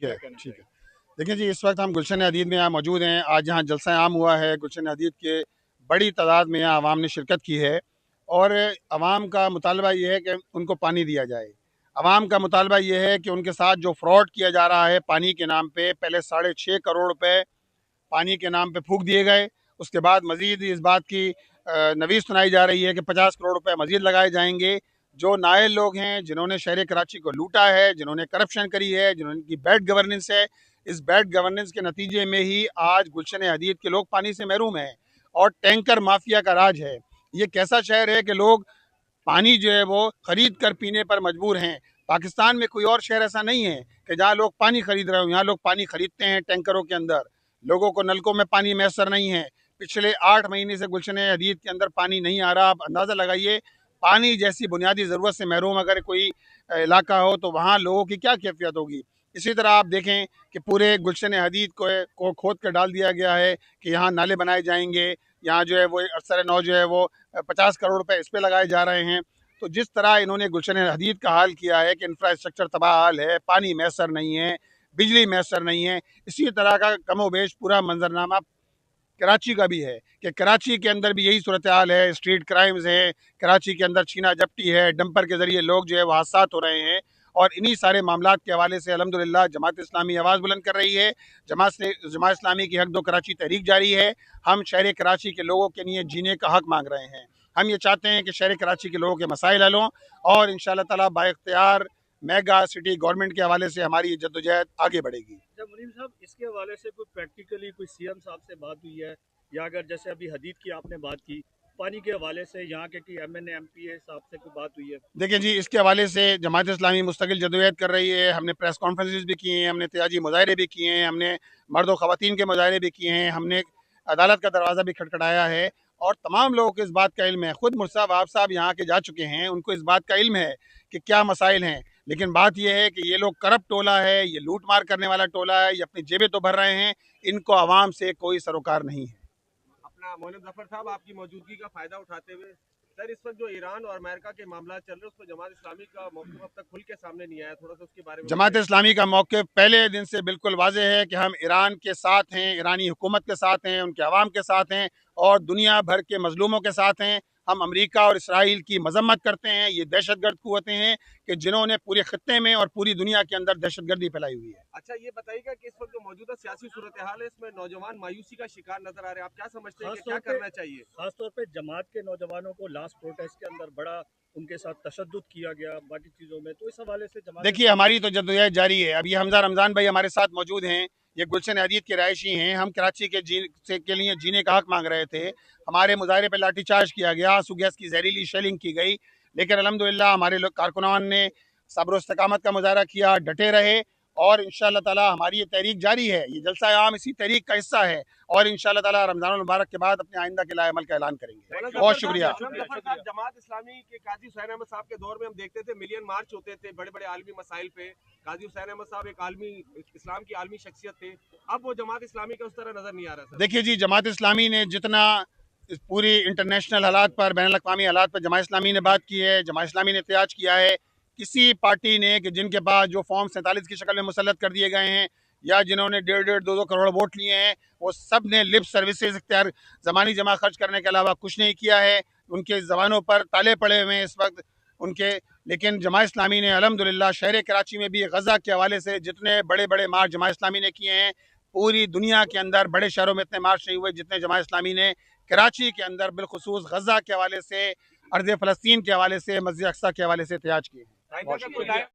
ठीक है। देखिए जी, इस वक्त हम गुलशन हदीद में यहाँ मौजूद हैं। आज यहाँ जलसा आम हुआ है। गुलशन हदीद के बड़ी तादाद में यहाँ आवाम ने शिरकत की है और आवाम का मुतालबा ये है कि उनको पानी दिया जाए। आवाम का मुतालबा ये है कि उनके साथ जो फ्रॉड किया जा रहा है पानी के नाम पे, पहले 6.5 करोड़ रुपए पानी के नाम पे फूँक दिए गए। उसके बाद मज़ीद इस बात की नवीस सुनाई जा रही है कि 50 करोड़ रुपए मज़ीद लगाए जाएंगे। जो नाअहल लोग हैं, जिन्होंने शहर कराची को लूटा है, जिन्होंने करप्शन करी है, जिनकी बैड गवर्नेंस है, इस बैड गवर्नेंस के नतीजे में ही आज गुलशन हदीद के लोग पानी से महरूम हैं और टैंकर माफिया का राज है। ये कैसा शहर है कि लोग पानी जो है वो ख़रीद कर पीने पर मजबूर हैं। पाकिस्तान में कोई और शहर ऐसा नहीं है कि जहाँ लोग पानी खरीद रहे हो। यहाँ लोग पानी खरीदते हैं टैंकरों के अंदर। लोगों को नलकों में पानी मैसर नहीं है। पिछले 8 महीने से गुलशन हदीद के अंदर पानी नहीं आ रहा। आप अंदाज़ा लगाइए, पानी जैसी बुनियादी ज़रूरत से महरूम अगर कोई इलाका हो तो वहाँ लोगों की क्या कैफियत होगी। इसी तरह आप देखें कि पूरे गुलशन हदीद को खोद कर डाल दिया गया है कि यहाँ नाले बनाए जाएंगे, यहाँ जो है वो अरसर नौ जो है वो 50 करोड़ रुपए इस पे लगाए जा रहे हैं। तो जिस तरह इन्होंने गुलशन हदीद का हाल किया है कि इंफ्रास्ट्रक्चर तबाह हाल है, पानी मैसर नहीं है, बिजली मैसर नहीं है, इसी तरह का कमोबेश पूरा मंजरनामा कराची का भी है कि कराची के अंदर भी यही सूरत हाल है। स्ट्रीट क्राइम्स है, कराची के अंदर छीना झपटी है, डंपर के ज़रिए लोग जो है वो हादसात हो रहे हैं। और इन्हीं सारे मामलात के हवाले से अल्हम्दुलिल्लाह जमात इस्लामी आवाज़ बुलंद कर रही है। जमात इस्लामी की हक दो कराची तहरीक जारी है। हम शहर कराची के लोगों के लिए जीने का हक मांग रहे हैं। हम ये चाहते हैं कि शहर कराची के लोगों के मसाइल हल हों और इंशाअल्लाह ताला बाइख्तियार मेगा सिटी गवर्नमेंट के हवाले से हमारी जद्दोजहद आगे बढ़ेगी। जब मुनीम साहब, इसके हवाले से कोई प्रैक्टिकली कोई सीएम साहब से बात हुई है, या अगर जैसे अभी हदीद की आपने बात की, पानी के हवाले से यहाँ के MNA MPA साहब से कोई बात हुई है? देखिए जी, इसके हवाले से जमात इस्लामी मुस्तकिल जदोजहद कर रही है। हमने प्रेस कॉन्फ्रेंसेस भी किए हैं, हमने एहतजाजी मुजाहरे भी किए हैं, हमने मर्द व ख़वातीन के मुजाहरे भी किए हैं, हमने अदालत का दरवाज़ा भी खटखटाया है और तमाम लोगों को इस बात का इल्म है। खुद मुर्तज़ा वहाब साहब यहाँ के जा चुके हैं, उनको इस बात का इल्म है कि क्या मसाइल हैं। लेकिन बात यह है कि ये लोग करप्ट टोला है, ये लूट मार करने वाला टोला है, ये अपनी जेबें तो भर रहे हैं, इनको आवाम से कोई सरोकार नहीं है। अपना मौलवी जफर साहब, आपकी मौजूदगी का फायदा उठाते हुए सर, इस वक्त जो ईरान और अमेरिका के मामला चल रहे हैं, उस पर जमात इस्लामी का मौक़िफ़ अब तक खुल के सामने नहीं आया, थोड़ा सा उसके बारे में। जमात इस्लामी का मौक़िफ़ पहले दिन से बिल्कुल वाज़ेह है कि हम ईरान के साथ हैं, ईरानी हुकूमत के साथ हैं, उनके अवाम के साथ हैं और दुनिया भर के मज़लूमों के साथ हैं। हम अमेरिका और इसराइल की मज़म्मत करते हैं। ये दहशतगर्द क़ुव्वतें हैं कि जिन्होंने पूरे ख़ित्ते में और पूरी दुनिया के अंदर दहशतगर्दी फैलाई हुई है। अच्छा, ये बताइएगा कि इस वक्त जो मौजूदा सियासी सूरत हाल है, इसमें नौजवान मायूसी का शिकार नजर आ रहे हैं। आप क्या समझते हैं कि क्या करना चाहिए? खासतौर पर जमात के नौजवानों को लास्ट प्रोटेस्ट के अंदर बड़ा उनके साथ तशद्दुद किया गया बाकी चीज़ों में, तो इस हवाले से जमात। देखिए, हमारी तो जद्दोजहद जारी है। अभी हमजा रमज़ान भाई हमारे साथ मौजूद हैं, ये गुलशन हदीद के रहायशी हैं। हम कराची के लिए जीने का हक मांग रहे थे। हमारे मुजाहरे पे लाठीचार्ज किया गया, आंसू गैस की जहरीली शेलिंग की गई, लेकिन अल्हम्दुलिल्लाह हमारे लोग कारकुनान ने सब्र और इस्तकामत का मुजाहरा किया, डटे रहे और इंशाअल्लाह ताला हमारी ये तहरीक जारी है। ये जलसा आम इसी तहरीक का हिस्सा है और इंशाअल्लाह ताला रमज़ानुल मुबारक के बाद अपने आइंदा के लाए अमल का ऐलान करेंगे। बहुत शुक्रिया। जमात इस्लामी के काजी हुसैन अहमद साहब के दौर में हम देखते थे मिलियन मार्च होते थे बड़े बड़े आलमी मसाइल पे। काजी हुसैन अहमद साहब एक आलमी इस्लाम की आलमी शख्सियत थे। अब वो जमात इस्लामी का उस तरह नजर नहीं आ रहा। देखिए जी, जमात इस्लामी ने जितना इस पूरी इंटरनेशनल हालात पर, बैनुल अक़वामी हालात पर जमात इस्लामी ने बात की है, जमात इस्लामी ने एहतजाज किया है। किसी पार्टी ने कि जिनके पास जो फॉर्म 47 की शक्ल में मुसल्लत कर दिए गए हैं या जिन्होंने 1.5 2 करोड़ वोट लिए हैं, वो सब ने लिप सर्विसेज इख्तियार ज़मानी जमा खर्च करने के अलावा कुछ नहीं किया है। उनके ज़बानों पर ताले पड़े हुए हैं इस वक्त उनके। लेकिन जमात इस्लामी ने अल्हम्दुलिल्लाह शहर कराची में भी गज़ा के हवाले से जितने बड़े बड़े मार्च जमात इस्लामी ने किए हैं, पूरी दुनिया के अंदर बड़े शहरों में इतने मार्च नहीं हुए जितने जमात इस्लामी ने कराची के अंदर बिलखुसूस गज़ा के हवाले से, अर्ज़ फ़लस्तीन के हवाले से, मस्जिद अक़सा के हवाले से एहतजाज किए हैं।